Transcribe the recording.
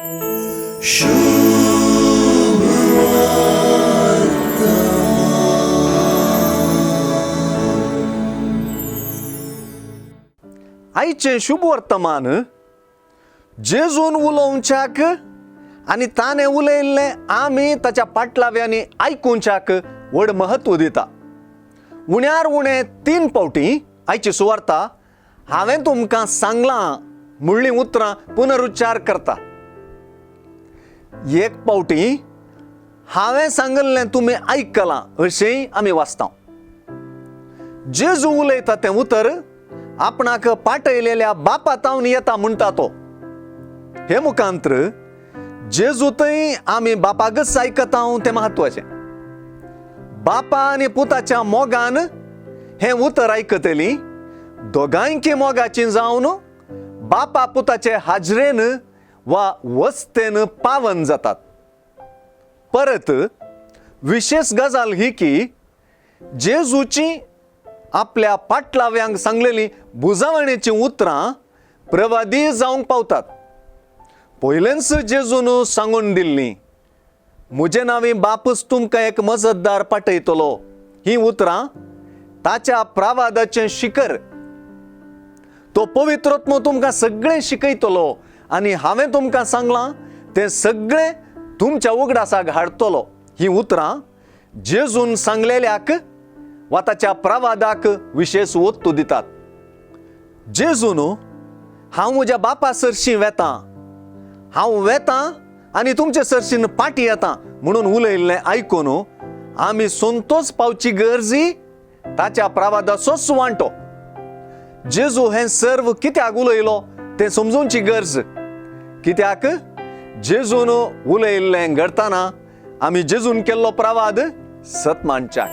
आईचे शुभ वर्तमान जेजून उलोवच्याक आनी ताणे उलयल्ले आमी ताच्या पाटलाव्यांनी आयकुच्याक व्हड महत्व दिता. उण्यार उणे 3 फावटी आयची सुवार्ता हांवें तुमकां सांगलां म्हणली उतरां पुनरुच्चार करता. एक फावटी हांवें सांगल्लें तुमी आयकलां अशेंय आमी वाचता. जेजू उलयता तें उतर आपणाक पाटयलेल्या बापातावन येता म्हणटा तो. हे मुखांत्र जेजूतय आमी बापाकच आयकता तें महत्वाचें. बापा आनी पुताच्या मोगान हें उतर आयकतलीं दोगांयकी मोगाचीं जावन बापा पुताचे हाजरेन वा वस्तेन पावन जातात. परत विशेष गजाल ही की जेजूची आपल्या पाटलाव्यांक सांगलेली बुजावणेची उतरां प्रवादी जावंक पावतात. पयलेंच जेजून सांगून दिल्लीं, म्हजे नांवी बापूच तुमकां एक मजतदार पाठयतलो. ही उतरां ताच्या प्रावादाचें शिखर. तो पवित्रोत्म तुमकां सगळें शिकयतलो आनी हांवें तुमकां सांगलां तें सगळें तुमच्या उगडासाक हाडटलो. ही उतरां जेजून सांगलेल्याक वा ताच्या प्रावादाक विशेष वस्तू दितात. जेजून हांव म्हज्या बापा सरशीं वेतां, हांव वेतां आनी तुमचे सरशीन पाटी येतां म्हणून उलयल्लें आयकून आमी संतोष पावची गरजी ताच्या प्रावादाचो सुवांटो. जेजू हें सर्व कित्याक उलयलो तें समजूंची गरज. कित्याक जेजून उलयल्लें घडताना आमी जेजून केल्लो प्रावाद सत मानच्याक.